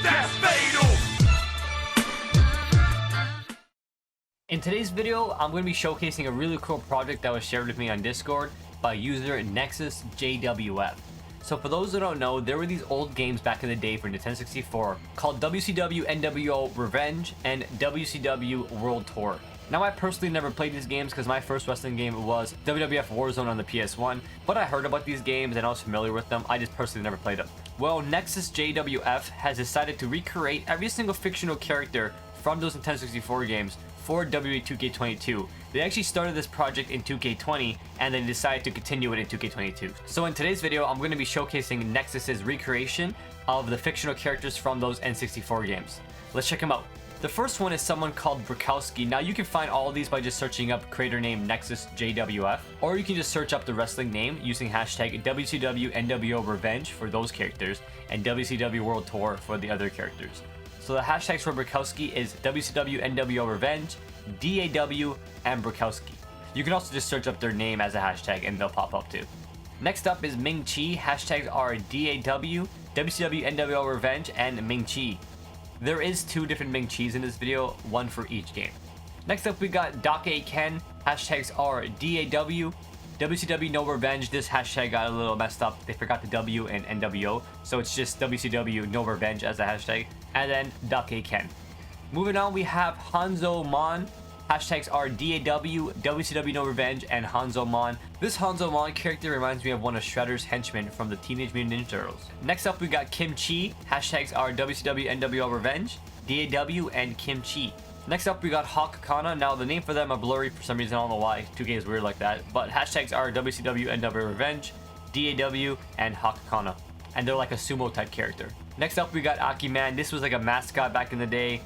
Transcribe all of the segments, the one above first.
that's fatal. In today's video, I'm going to be showcasing a really cool project that was shared with me on Discord by user Nexus JWF. So for those who don't know, there were these old games back in the day for Nintendo 64 called WCW NWO Revenge and WCW World Tour. Now I personally never played these games because my first wrestling game was WWF Warzone on the PS1, but I heard about these games and I was familiar with them. I just personally never played them. Well, Nexus JWF has decided to recreate every single fictional character from those Nintendo 64 games for Wwe 2K22. They actually started this project in 2K20 and then decided to continue it in 2K22. So in today's video, I'm going to be showcasing Nexus's recreation of the fictional characters from those N64 games. Let's check them out. The first one is someone called Roborkowski. Now you can find all of these by just searching up creator name Nexus JWF, or you can just search up the wrestling name using hashtag WCW NWO Revenge for those characters and WCW World Tour for the other characters. So the hashtags for Roborkowski is WCW NWO Revenge, DAW, and Roborkowski. You can also just search up their name as a hashtag and they'll pop up too. Next up is Ming Chi. Hashtags are DAW, WCW NWO Revenge, and Ming Chi. There is two different Ming Chis in this video, one for each game. Next up we got Wcw Ken. Hashtags are DAW, WCW No Revenge. This hashtag got a little messed up. They forgot the W in NWO, so it's just WCW No Revenge as a hashtag. And then Wcw Ken. Moving on, we have Hanzo Mon. Hashtags are DAW, WCW No Revenge, and Hanzo Mon. This Hanzo Mon character reminds me of one of Shredder's henchmen from the Teenage Mutant Ninja Turtles. Next up, we got Kimchi. Hashtags are WCW NWO Revenge, DAW, and Kimchi. Next up, we got Hakana. Now, the name for them are blurry for some reason. I don't know why. 2K is weird like that. But hashtags are WCW NWO Revenge, DAW, and Hakana. And they're like a sumo type character. Next up, we got Akiman. This was like a mascot back in the day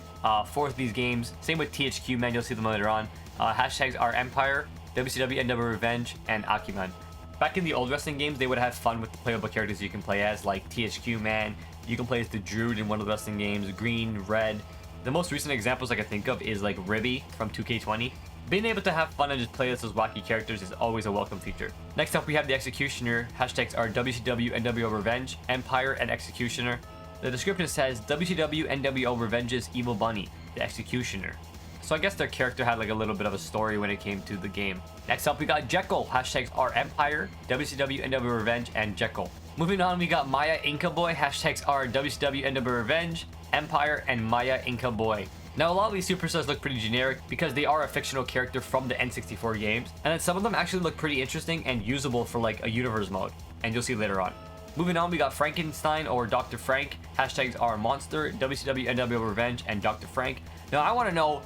for these games. Same with THQ, man. You'll see them later on. Hashtags are Empire, WCW NWO Revenge, and Akiman. Back in the old wrestling games, they would have fun with the playable characters you can play as, like THQ Man. You can play as the Druid in one of the wrestling games, green, red. The most recent examples I can think of is like Ribby from 2K20. Being able to have fun and just play as those wacky characters is always a welcome feature. Next up, we have the Executioner. Hashtags are WCW NWO Revenge, Empire, and Executioner. The description says WCW NWO Revenge's Evil Bunny, the Executioner. So I guess their character had like a little bit of a story when it came to the game. Next up, we got Jekyll. Hashtags are Empire, WCW NWO Revenge, and Jekyll. Moving on, we got Maya Inca Boy. Hashtags are WCW NWO Revenge, Empire, and Maya Inca Boy. Now, a lot of these superstars look pretty generic because they are a fictional character from the N64 games, and then some of them actually look pretty interesting and usable for like a universe mode, and you'll see later on. Moving on, we got Frankenstein or Dr. Frank. Hashtags are Monster, WCW NWO Revenge, and Dr. Frank. Now, I want to know,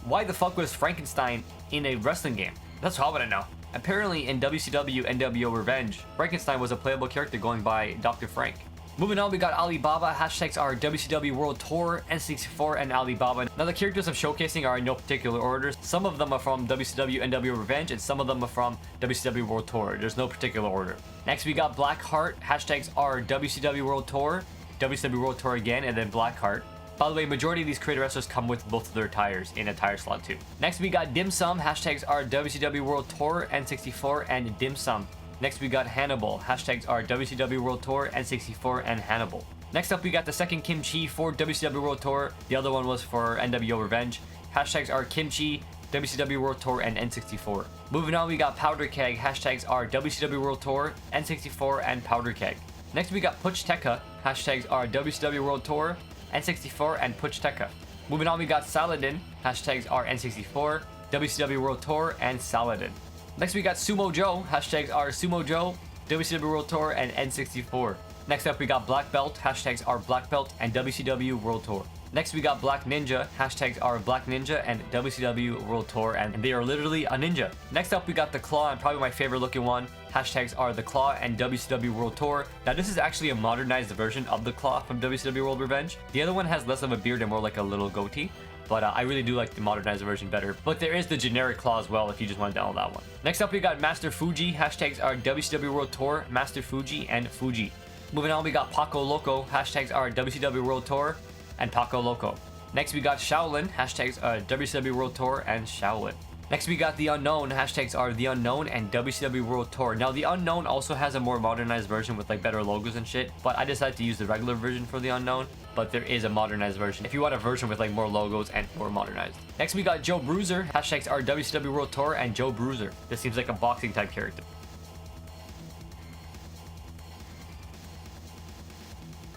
why the fuck was Frankenstein in a wrestling game? That's what I want to know. Apparently, in WCW NWO Revenge, Frankenstein was a playable character going by Dr. Frank. Moving on, we got Alibaba. Hashtags are WCW World Tour, N64, and Alibaba. Now, the characters I'm showcasing are in no particular order. Some of them are from WCW NWO Revenge, and some of them are from WCW World Tour. There's no particular order. Next, we got Blackheart. Hashtags are WCW World Tour, WCW World Tour again, and then Blackheart. By the way, majority of these creator wrestlers come with both of their tires in a tire slot too. Next, we got Dim Sum. Hashtags are WCW World Tour, N64, and Dim Sum. Next, we got Hannibal. Hashtags are WCW World Tour, N64, and Hannibal. Next up, we got the second Kimchi for WCW World Tour. The other one was for NWO Revenge. Hashtags are Kimchi, WCW World Tour, and N64. Moving on, we got Powder Keg. Hashtags are WCW World Tour, N64, and Powder Keg. Next, we got Puchteka. Hashtags are WCW World Tour, N64, and Puchteka. Moving on, we got Saladin. Hashtags are N64, WCW World Tour, and Saladin. Next, we got Sumo Joe. Hashtags are Sumo Joe, WCW World Tour, and N64. Next up, we got Black Belt. Hashtags are Black Belt and WCW World Tour. Next, we got Black Ninja. Hashtags are Black Ninja and WCW World Tour, and they are literally a ninja. Next up, we got the Claw, and probably my favorite looking one. Hashtags are the Claw and WCW World Tour. Now, this is actually a modernized version of the Claw from WCW World Revenge. The other one has less of a beard and more like a little goatee. But I really do like the modernized version better. But there is the generic Claw as well if you just want to download that one. Next up, we got Master Fuji. Hashtags are WCW World Tour, Master Fuji, and Fuji. Moving on, we got Paco Loco. Hashtags are WCW World Tour and Paco Loco. Next, we got Shaolin. Hashtags are WCW World Tour and Shaolin. Next, we got The Unknown. Hashtags are The Unknown and WCW World Tour. Now, The Unknown also has a more modernized version with like better logos and shit, but I decided to use the regular version for The Unknown. but there is a modernized version if you want a version with like more logos and more modernized. Next we got Joe Bruiser, hashtags are WCW World Tour and Joe Bruiser. This seems like a boxing type character.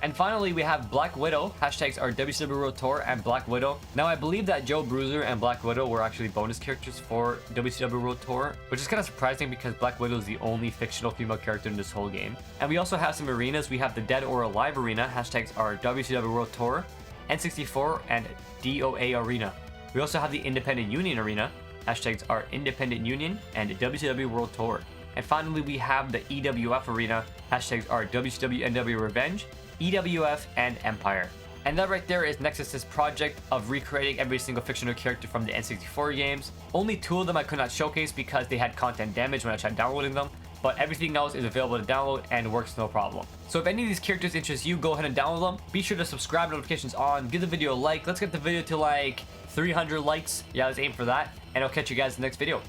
And finally, we have Black Widow. Hashtags are WCW World Tour and Black Widow. Now, I believe that Joe Bruiser and Black Widow were actually bonus characters for WCW World Tour, which is kind of surprising because Black Widow is the only fictional female character in this whole game. And we also have some arenas. We have the Dead or Alive arena. Hashtags are WCW World Tour, N64, and DOA arena. We also have the Independent Union arena. Hashtags are Independent Union and WCW World Tour. And finally, we have the EWF arena. Hashtags are WCW NW Revenge, EWF, and Empire. And that right there is Nexus's project of recreating every single fictional character from the N64 games. Only 2 of them I could not showcase because they had content damage when I tried downloading them, but everything else is available to download and works no problem. So if any of these characters interest you, go ahead and download them. Be sure to subscribe, notifications on, give the video a like. Let's get the video to like 300 likes. Yeah, let's aim for that. And I'll catch you guys in the next video.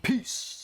Peace!